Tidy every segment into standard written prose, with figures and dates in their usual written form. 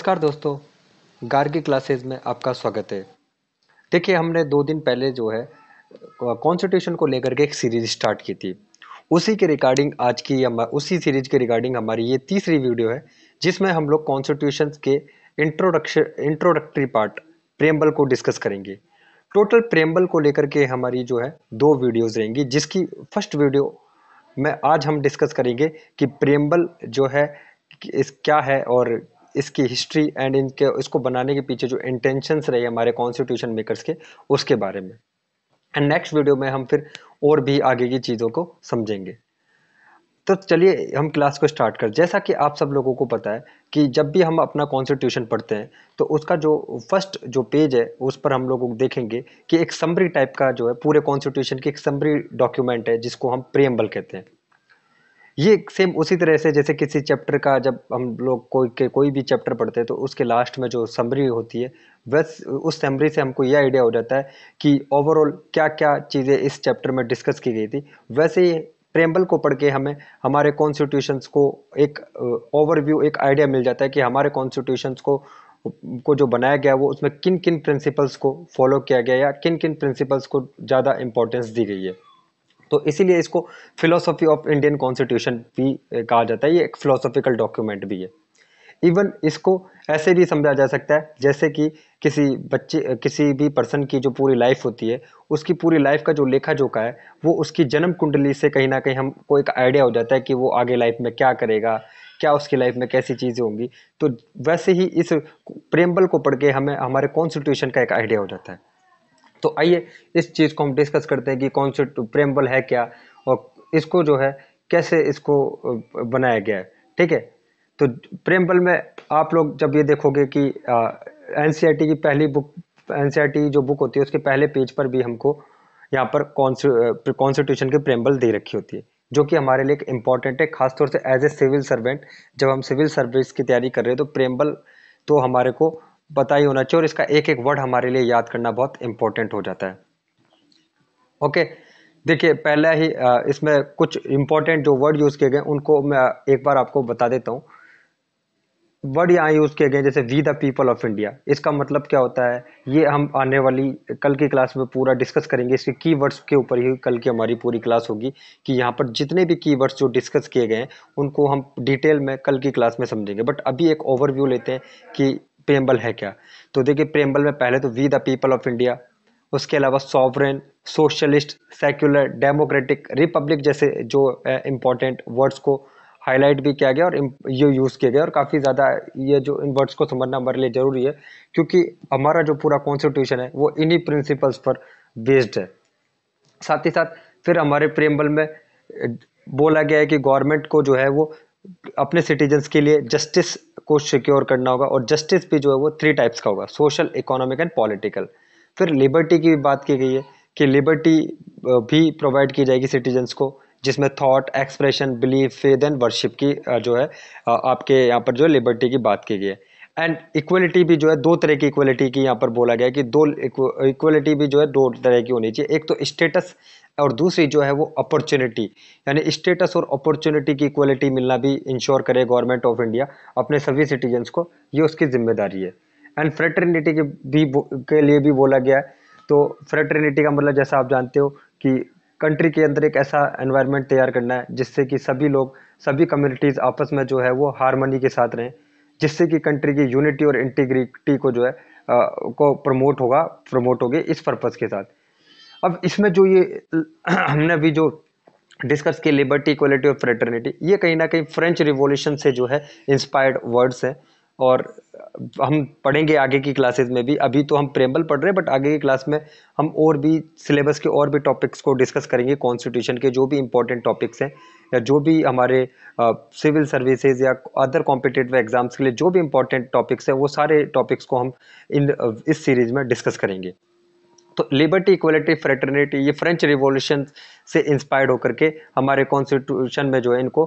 नमस्कार दोस्तों। गार्गी क्लासेस में आपका स्वागत है। देखिए, हमने 2 दिन पहले जो है कॉन्स्टिट्यूशन को लेकर के एक सीरीज स्टार्ट की थी। उसी सीरीज के रिगार्डिंग हमारी ये तीसरी वीडियो है, जिसमें हम लोग कॉन्स्टिट्यूशन के इंट्रोडक्टरी पार्ट प्रेम्बल को डिस्कस करेंगे। टोटल प्रेम्बल को लेकर के हमारी जो है 2 वीडियोज रहेंगी, जिसकी फर्स्ट वीडियो में आज हम डिस्कस करेंगे कि प्रेम्बल जो है इस क्या है और इसकी हिस्ट्री एंड इनके इसको बनाने के पीछे जो इंटेंशंस रहे हमारे कॉन्स्टिट्यूशन मेकर्स के, उसके बारे में। एंड नेक्स्ट वीडियो में हम फिर और भी आगे की चीज़ों को समझेंगे। तो चलिए हम क्लास को स्टार्ट कर। जैसा कि आप सब लोगों को पता है कि जब भी हम अपना कॉन्स्टिट्यूशन पढ़ते हैं तो उसका जो फर्स्ट जो पेज है उस पर हम लोग देखेंगे कि एक समरी टाइप का जो है पूरे कॉन्स्टिट्यूशन की एक समरी डॉक्यूमेंट है, जिसको हम प्रेम्बल कहते हैं। ये सेम उसी तरह से जैसे किसी चैप्टर का जब हम लोग कोई भी चैप्टर पढ़ते हैं तो उसके लास्ट में जो समरी होती है, बस उस समरी से हमको ये आइडिया हो जाता है कि ओवरऑल क्या क्या चीज़ें इस चैप्टर में डिस्कस की गई थी। वैसे ही प्रेम्बल को पढ़ के हमें हमारे कॉन्स्टिट्यूशंस को एक ओवरव्यू, एक आइडिया मिल जाता है कि हमारे कॉन्स्टिट्यूशंस को जो बनाया गया वो उसमें किन किन प्रिंसिपल्स को फॉलो किया गया या किन किन प्रिंसिपल्स को ज़्यादा इंपॉर्टेंस दी गई है। तो इसीलिए इसको फिलोसॉफी ऑफ इंडियन कॉन्स्टिट्यूशन भी कहा जाता है। ये एक फिलोसॉफिकल डॉक्यूमेंट भी है। इवन इसको ऐसे भी समझा जा सकता है जैसे कि किसी भी पर्सन की जो पूरी लाइफ होती है, उसकी पूरी लाइफ का जो लेखा जोखा है वो उसकी जन्म कुंडली से कहीं ना कहीं हमको एक आइडिया हो जाता है कि वो आगे लाइफ में क्या करेगा, क्या उसकी लाइफ में कैसी चीज़ें होंगी। तो वैसे ही इस प्रेम्बल को पढ़ के हमें हमारे कॉन्स्टिट्यूशन का एक आइडिया हो जाता है। तो आइए इस चीज़ को हम डिस्कस करते हैं कि कॉन्सेप्ट प्रेम्बल है क्या और इसको जो है कैसे इसको बनाया गया है। ठीक है। तो प्रेम्बल में आप लोग जब ये देखोगे कि एनसीईआरटी की पहली बुक, एनसीईआरटी जो बुक होती है उसके पहले पेज पर भी हमको यहाँ पर कॉन्स्टिट्यूशन की प्रेम्बल दे रखी होती है, जो कि हमारे लिए एक इम्पॉर्टेंट है, खासतौर से एज ए सिविल सर्वेंट। जब हम सिविल सर्विस की तैयारी कर रहे हैं तो प्रेम्बल तो हमारे को पता ही होना चाहिए और इसका एक एक वर्ड हमारे लिए याद करना बहुत इंपॉर्टेंट हो जाता है। ओके। देखिए, पहला ही इसमें कुछ इंपॉर्टेंट जो वर्ड यूज किए गए उनको मैं एक बार आपको बता देता हूँ। वर्ड यहाँ यूज किए गए जैसे we the people of India, इसका मतलब क्या होता है ये हम आने वाली कल की क्लास में पूरा डिस्कस करेंगे। इसके कीवर्ड्स के ऊपर ही कल की हमारी पूरी क्लास होगी कि यहाँ पर जितने भी कीवर्ड्स जो डिस्कस किए गए हैं उनको हम डिटेल में कल की क्लास में समझेंगे। बट अभी एक ओवरव्यू लेते हैं कि प्रेम्बल है क्या। तो देखिए, प्रेम्बल में पहले तो we the people of India, उसके अलावा sovereign, socialist, secular, democratic, republic जैसे जो इंपॉर्टेंट वर्ड्स को हाईलाइट भी किया गया और ये यूज़ किया गया। और काफ़ी ज़्यादा ये जो इन वर्ड्स को समझना हमारे लिए ज़रूरी है, क्योंकि हमारा जो पूरा कॉन्स्टिट्यूशन है वो इन्हीं प्रिंसिपल्स पर बेस्ड है। साथ ही साथ फिर हमारे प्रेम्बल में बोला गया है कि गवर्नमेंट को जो है वो अपने सिटीजन्स के लिए जस्टिस को सिक्योर करना होगा, और जस्टिस भी जो है वो 3 टाइप्स का होगा, सोशल, इकोनॉमिक एंड पॉलिटिकल। फिर लिबर्टी की भी बात की गई है कि लिबर्टी भी प्रोवाइड की जाएगी सिटीजन्स को, जिसमें thought, expression, belief, faith and worship की जो है आपके यहाँ पर जो लिबर्टी की बात की गई है। एंड इक्वलिटी भी जो है 2 तरह की इक्वलिटी की यहाँ पर बोला गया है कि इक्वलिटी भी जो है 2 तरह की होनी चाहिए। एक तो स्टेटस और दूसरी जो है वो अपॉर्चुनिटी, यानी स्टेटस और अपॉर्चुनिटी की इक्वलिटी मिलना भी इंश्योर करे गवर्नमेंट ऑफ इंडिया अपने सभी सिटीजन्स को, ये उसकी जिम्मेदारी है। एंड फ्रेटर्निटी के लिए भी बोला गया है। तो फ्रेटर्निटी का मतलब जैसा आप जानते हो कि कंट्री के अंदर एक ऐसा एनवायरनमेंट तैयार करना है जिससे कि सभी लोग, सभी कम्युनिटीज़ आपस में जो है वो हारमोनी के साथ रहें, जिससे कि कंट्री की यूनिटी और इंटीग्रिटी को जो है को प्रमोट होगी इस पर्पज़ के साथ। अब इसमें जो ये हमने अभी जो डिस्कस की लिबर्टी, इक्वलिटी और फ्रेटर्निटी, ये कहीं ना कहीं फ्रेंच रिवॉल्यूशन से जो है इंस्पायर्ड वर्ड्स हैं। और हम पढ़ेंगे आगे की क्लासेस में भी। अभी तो हम प्रेम्बल पढ़ रहे हैं, बट आगे की क्लास में हम और भी सिलेबस के और भी टॉपिक्स को डिस्कस करेंगे। कॉन्स्टिट्यूशन के जो भी इंपॉर्टेंट टॉपिक्स हैं या जो भी हमारे सिविल सर्विसेज या अदर कॉम्पिटिटिव एग्जाम्स के लिए जो भी इंपॉर्टेंट टॉपिक्स हैं, वो सारे टॉपिक्स को हम इस सीरीज में डिस्कस करेंगे। तो लिबर्टी, इक्वलिटी, फ्रेटर्निटी, ये फ्रेंच रिवॉल्यूशन से इंस्पायर्ड होकर के हमारे कॉन्स्टिट्यूशन में जो है इनको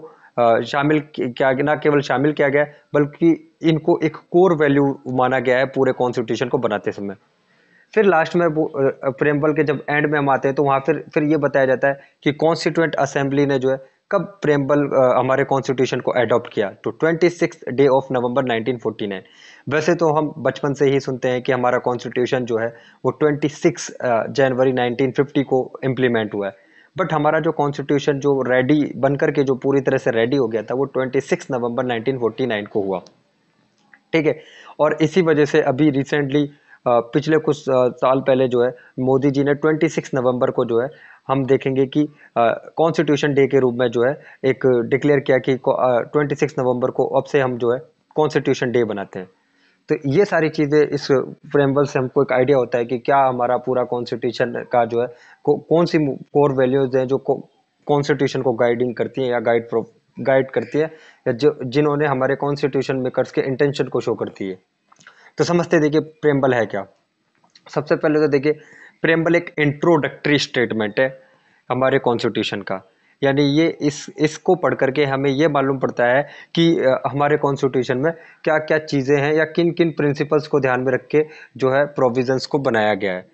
शामिल किया गया। ना केवल शामिल किया गया है बल्कि इनको एक कोर वैल्यू माना गया है पूरे कॉन्स्टिट्यूशन को बनाते समय। फिर लास्ट में प्रेम्बल के जब एंड में हम आते हैं तो वहाँ फिर ये बताया जाता है कि कॉन्स्टिट्यूएंट असेंबली ने जो है कब प्रेम्बल हमारे कॉन्स्टिट्यूशन को अडॉप्ट किया, तो 26 ऑफ नवंबर 1949। वैसे तो हम बचपन से ही सुनते हैं कि हमारा कॉन्स्टिट्यूशन जो है वो 26 जनवरी 1950 को इम्प्लीमेंट हुआ है, बट हमारा जो कॉन्स्टिट्यूशन जो रेडी बनकर के जो पूरी तरह से रेडी हो गया था वो 26 नवंबर 1949 को हुआ। ठीक है। और इसी वजह से अभी रिसेंटली पिछले कुछ साल पहले जो है मोदी जी ने 26 नवंबर को जो है हम देखेंगे कि कॉन्स्टिट्यूशन डे के रूप में जो है एक डिक्लेयर किया कि 26 नवंबर को अब से हम जो है कॉन्स्टिट्यूशन डे बनाते हैं। तो ये सारी चीज़ें इस फ्रेमवर्क से हमको एक आइडिया होता है कि क्या हमारा पूरा कॉन्स्टिट्यूशन का जो है कौन सी कोर वैल्यूज हैं जो कॉन्स्टिट्यूशन को गाइडिंग करती हैं या गाइड करती है, या जो जिन्होंने हमारे कॉन्स्टिट्यूशन मेकर्स के इंटेंशन को शो करती है। तो समझते देखिए प्रेम्बल है क्या। सबसे पहले तो देखिए प्रेम्बल एक इंट्रोडक्टरी स्टेटमेंट है हमारे कॉन्स्टिट्यूशन का, यानी ये इसको पढ़ करके हमें ये मालूम पड़ता है कि हमारे कॉन्स्टिट्यूशन में क्या क्या चीज़ें हैं या किन किन प्रिंसिपल्स को ध्यान में रख के जो है प्रोविजंस को बनाया गया है।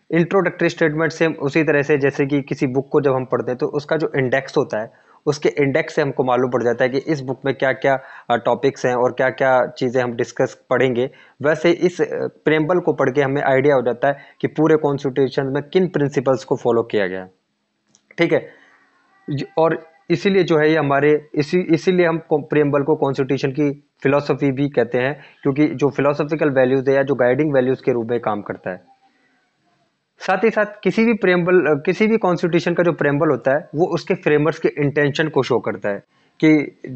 इंट्रोडक्टरी स्टेटमेंट से उसी तरह से जैसे कि किसी बुक को जब हम पढ़ते हैं तो उसका जो इंडेक्स होता है उसके इंडेक्स से हमको मालूम पड़ जाता है कि इस बुक में क्या क्या टॉपिक्स हैं और क्या क्या चीज़ें हम डिस्कस पढ़ेंगे। वैसे इस प्रेम्बल को पढ़ के हमें आइडिया हो जाता है कि पूरे कॉन्स्टिट्यूशन में किन प्रिंसिपल्स को फॉलो किया गया है। ठीक है। और इसीलिए जो है ये हमारे इसीलिए हम प्रेम्बल को कॉन्स्टिट्यूशन की फिलोसफी भी कहते हैं, क्योंकि जो फिलोसफिकल वैल्यूज है या जो गाइडिंग वैल्यूज के रूप में काम करता है। साथ ही साथ किसी भी कॉन्स्टिट्यूशन का जो प्रेम्बल होता है वो उसके फ्रेमर्स के इंटेंशन को शो करता है कि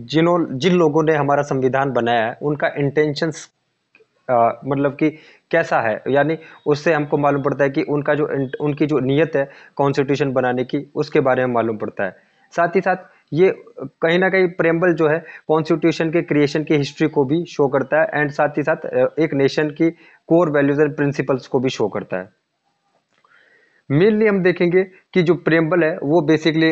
जिन लोगों ने हमारा संविधान बनाया है उनका इंटेंशंस मतलब कि कैसा है, यानी उससे हमको मालूम पड़ता है कि उनकी जो नीयत है कॉन्स्टिट्यूशन बनाने की उसके बारे में मालूम पड़ता है। साथ ही साथ ये कहीं ना कहीं प्रेम्बल जो है कॉन्स्टिट्यूशन के क्रिएशन की हिस्ट्री को भी शो करता है, एंड साथ ही साथ एक नेशन की कोर वैल्यूज एंड प्रिंसिपल्स को भी शो करता है। मेनली हम देखेंगे कि जो प्रेम्बल है वो बेसिकली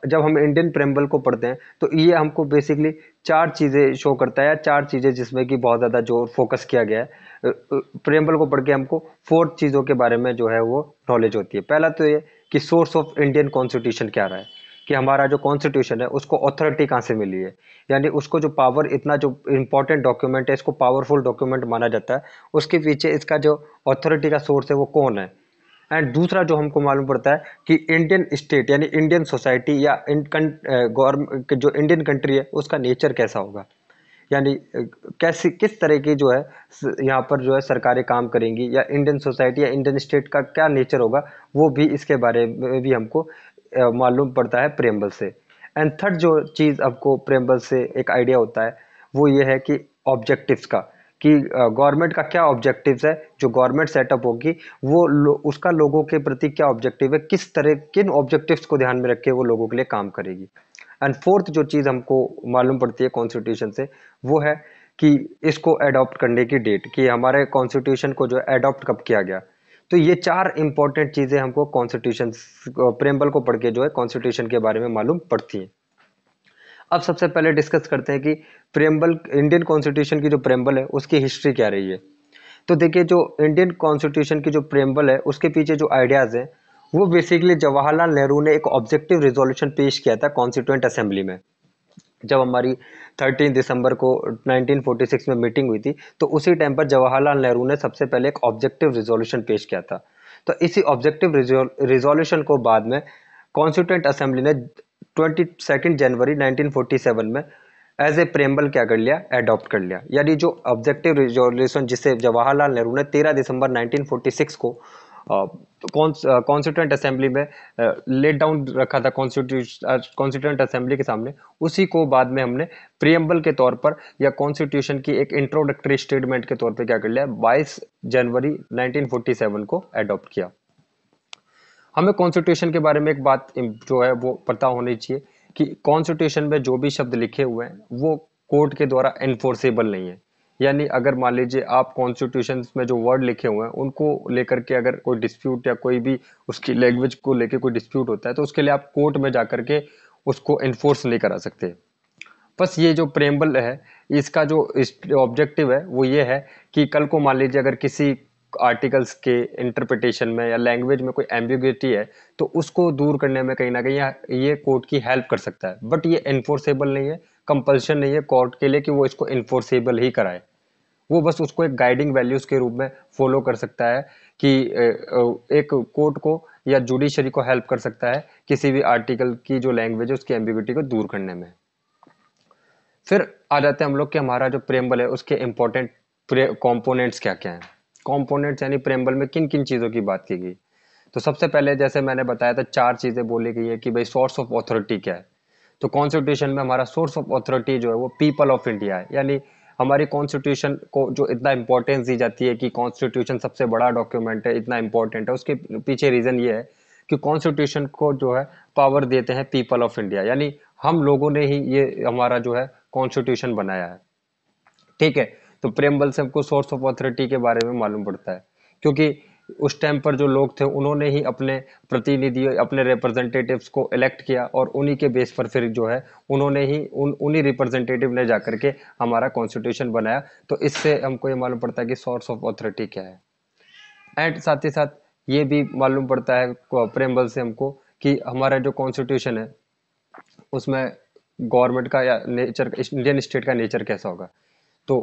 जब हम इंडियन प्रेम्बल को पढ़ते हैं तो ये हमको बेसिकली चार चीज़ें शो करता है, या चार चीज़ें जिसमें कि बहुत ज़्यादा जो फोकस किया गया है। प्रेम्बल को पढ़ के हमको 4 चीज़ों के बारे में जो है वो नॉलेज होती है। पहला तो ये कि सोर्स ऑफ इंडियन कॉन्स्टिट्यूशन क्या रहा है, कि हमारा जो कॉन्स्टिट्यूशन है उसको अथॉरिटी कहाँ से मिली है, यानी उसको जो पावर, इतना जो इंपॉर्टेंट डॉक्यूमेंट है इसको पावरफुल डॉक्यूमेंट माना जाता है, उसके पीछे इसका जो अथॉरिटी का सोर्स है वो कौन है। एंड दूसरा जो हमको मालूम पड़ता है कि इंडियन स्टेट यानी इंडियन सोसाइटी या गवर्नमेंट जो इंडियन कंट्री है उसका नेचर कैसा होगा, यानी कैसी किस तरह की जो है यहाँ पर जो है सरकारें काम करेंगी, या इंडियन सोसाइटी या इंडियन स्टेट का क्या नेचर होगा, वो भी इसके बारे में भी हमको मालूम पड़ता है प्रेम्बल से। एंड थर्ड जो चीज़ आपको प्रेम्बल से एक आइडिया होता है वो ये है कि ऑब्जेक्टिव्स का, कि गवर्नमेंट का क्या ऑब्जेक्टिव्स है, जो गवर्नमेंट सेटअप होगी वो उसका लोगों के प्रति क्या ऑब्जेक्टिव है, किस तरह किन ऑब्जेक्टिव्स को ध्यान में रख के वो लोगों के लिए काम करेगी। एंड फोर्थ जो चीज़ हमको मालूम पड़ती है कॉन्स्टिट्यूशन से वो है कि इसको अडॉप्ट करने की डेट, कि हमारे कॉन्स्टिट्यूशन को जो है अडॉप्ट कब किया गया। तो ये चार इंपॉर्टेंट चीज़ें हमको कॉन्स्टिट्यूशन प्रेम्बल को पढ़ के जो है कॉन्स्टिट्यूशन के बारे में मालूम पड़ती हैं। अब सबसे पहले डिस्कस करते हैं कि प्रेम्बल इंडियन कॉन्स्टिट्यूशन की जो प्रेम्बल है उसकी हिस्ट्री क्या रही है। तो देखिए जो इंडियन कॉन्स्टिट्यूशन की जो प्रेम्बल है उसके पीछे जो आइडियाज़ हैं वो बेसिकली जवाहरलाल नेहरू ने एक ऑब्जेक्टिव रिजोल्यूशन पेश किया था कॉन्स्टिट्यूएंट असेंबली में। जब हमारी 13 दिसंबर को 1946 में मीटिंग हुई थी तो उसी टाइम पर जवाहरलाल नेहरू ने सबसे पहले एक ऑब्जेक्टिव रिजोल्यूशन पेश किया था। तो इसी ऑब्जेक्टिव रिजोल्यूशन को बाद में कॉन्स्टिट्यूएंट असेंबली ने 22 जनवरी 1947 में एज ए प्रेम्बल क्या कर लिया, अडॉप्ट कर लिया। यानी जो ऑब्जेक्टिव रिजोल्यूशन जिसे जवाहरलाल नेहरू ने 13 दिसंबर 1946 को कॉन्स्टिट्यूएंट असेंबली में लेट डाउन रखा था कॉन्स्टिट्यूएंट असेंबली के सामने, उसी को बाद में हमने प्रियम्बल के तौर पर या कॉन्स्टिट्यूशन की एक इंट्रोडक्टरी स्टेटमेंट के तौर पर क्या कर लिया, 22 जनवरी 1947 को अडॉप्ट किया। हमें कॉन्स्टिट्यूशन के बारे में एक बात जो है वो पता होनी चाहिए कि कॉन्स्टिट्यूशन में जो भी शब्द लिखे हुए हैं वो कोर्ट के द्वारा एनफोर्सेबल नहीं है। यानी अगर मान लीजिए आप कॉन्स्टिट्यूशन में जो वर्ड लिखे हुए हैं उनको लेकर के अगर कोई डिस्प्यूट या कोई भी उसकी लैंग्वेज को लेकर कोई डिस्प्यूट होता है तो उसके लिए आप कोर्ट में जा करके उसको एनफोर्स नहीं करा सकते। बस ये जो प्रेम्बल है इसका जो ऑब्जेक्टिव है वो ये है कि कल को मान लीजिए अगर किसी आर्टिकल्स के इंटरप्रिटेशन में या लैंग्वेज में कोई एम्बिग्युइटी है तो उसको दूर करने में कहीं ना कहीं ये कोर्ट की हेल्प कर सकता है, बट ये इन्फोर्सेबल नहीं है, कंपल्शन नहीं है कोर्ट के लिए कि वो इसको इन्फोर्सेबल ही कराए। वो बस उसको एक गाइडिंग वैल्यूज के रूप में फॉलो कर सकता है कि एक कोर्ट को या जुडिशरी को हेल्प कर सकता है किसी भी आर्टिकल की जो लैंग्वेज है उसकी एम्बिग्युइटी को दूर करने में। फिर आ जाते हैं हम लोग कि हमारा जो प्रेम्बल है उसके इंपॉर्टेंट कंपोनेंट्स क्या क्या हैं। कंपोनेंट्स यानी प्रेम्बल में किन किन चीज़ों की बात की गई। तो सबसे पहले जैसे मैंने बताया था 4 चीज़ें बोली गई है कि भाई सोर्स ऑफ अथॉरिटी क्या है। तो कॉन्स्टिट्यूशन में हमारा सोर्स ऑफ अथॉरिटी जो है वो पीपल ऑफ इंडिया है, यानी हमारी कॉन्स्टिट्यूशन को जो इतना इंपॉर्टेंस दी जाती है कि कॉन्स्टिट्यूशन सबसे बड़ा डॉक्यूमेंट है, इतना इंपॉर्टेंट है, उसके पीछे रीजन ये है कि कॉन्स्टिट्यूशन को जो है पावर देते हैं पीपल ऑफ इंडिया, यानी हम लोगों ने ही ये हमारा जो है कॉन्स्टिट्यूशन बनाया है। ठीक है। तो प्रेम्बल से हमको सोर्स ऑफ अथॉरिटी के बारे में मालूम पड़ता है, क्योंकि उस टाइम पर जो लोग थे उन्होंने ही अपने प्रतिनिधि अपने रिप्रेजेंटेटिव्स को इलेक्ट किया और उन्हीं के बेस पर फिर जो है उन्होंने ही उन्हीं रिप्रेजेंटेटिव ने जाकर के हमारा कॉन्स्टिट्यूशन बनाया। तो इससे हमको ये मालूम पड़ता है कि सोर्स ऑफ अथॉरिटी क्या है। एंड साथ ही साथ ये भी मालूम पड़ता है प्रेम्बल से हमको कि हमारा जो कॉन्स्टिट्यूशन है उसमें गवर्नमेंट का या नेचर इंडियन स्टेट का नेचर कैसा होगा। तो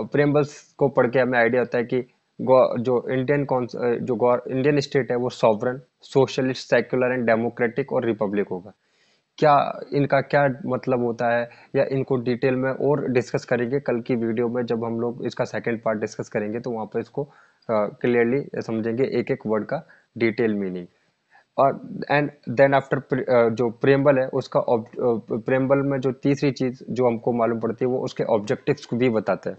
प्रेम्बल्स को पढ़ के हमें आइडिया होता है कि जो इंडियन स्टेट है वो sovereign, socialist, secular and democratic और रिपब्लिक होगा। क्या इनका क्या मतलब होता है या इनको डिटेल में और डिस्कस करेंगे कल की वीडियो में, जब हम लोग इसका सेकंड पार्ट डिस्कस करेंगे तो वहाँ पर इसको क्लियरली समझेंगे एक एक वर्ड का डिटेल मीनिंग। और एंड देन आफ्टर जो प्रेम्बल है उसका प्रेम्बल में जो तीसरी चीज जो हमको मालूम पड़ती है वो उसके ऑब्जेक्टिव्स को भी बताता है,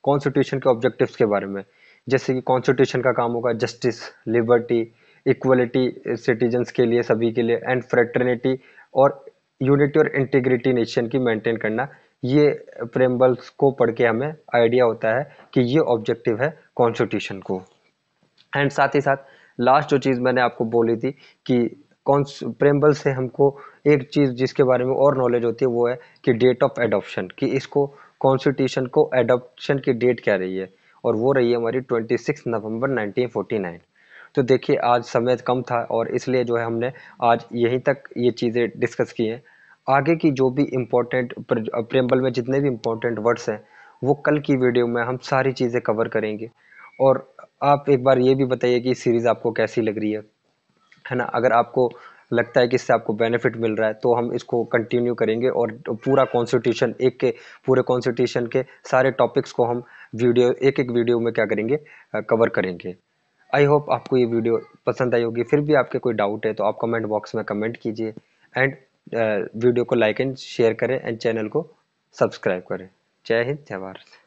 कॉन्स्टिट्यूशन के ऑब्जेक्टिव्स के बारे में। जैसे कि कॉन्स्टिट्यूशन का काम होगा जस्टिस, लिबर्टी, इक्वलिटी सिटीजन्स के लिए, सभी के लिए, एंड फ्रेटर्निटी और यूनिटी और इंटीग्रिटी नेशन की मेंटेन करना। ये प्रेम्बल्स को पढ़ के हमें आइडिया होता है कि ये ऑब्जेक्टिव है कॉन्स्टिट्यूशन को। एंड साथ ही साथ लास्ट जो चीज मैंने आपको बोली थी कि कौन प्रेम्बल से हमको एक चीज जिसके बारे में और नॉलेज होती है वो है कि डेट ऑफ एडॉप्शन, कि इसको कॉन्स्टिट्यूशन को एडॉप्शन की डेट क्या रही है, और वो रही है हमारी 26 नवंबर 1949। तो देखिए आज समय कम था और इसलिए जो है हमने आज यहीं तक ये चीज़ें डिस्कस की हैं। आगे की जो भी इम्पोर्टेंट प्रेम्बल में जितने भी इम्पोर्टेंट वर्ड्स हैं वो कल की वीडियो में हम सारी चीज़ें कवर करेंगे। और आप एक बार ये भी बताइए कि सीरीज़ आपको कैसी लग रही है ना। अगर आपको लगता है कि इससे आपको बेनिफिट मिल रहा है तो हम इसको कंटिन्यू करेंगे और पूरा कॉन्स्टिट्यूशन पूरे कॉन्स्टिट्यूशन के सारे टॉपिक्स को हम एक एक वीडियो में क्या करेंगे, कवर करेंगे। आई होप आपको ये वीडियो पसंद आई होगी। फिर भी आपके कोई डाउट है तो आप कमेंट बॉक्स में कमेंट कीजिए एंड वीडियो को लाइक एंड शेयर करें एंड चैनल को सब्सक्राइब करें। जय हिंद, जय भारत।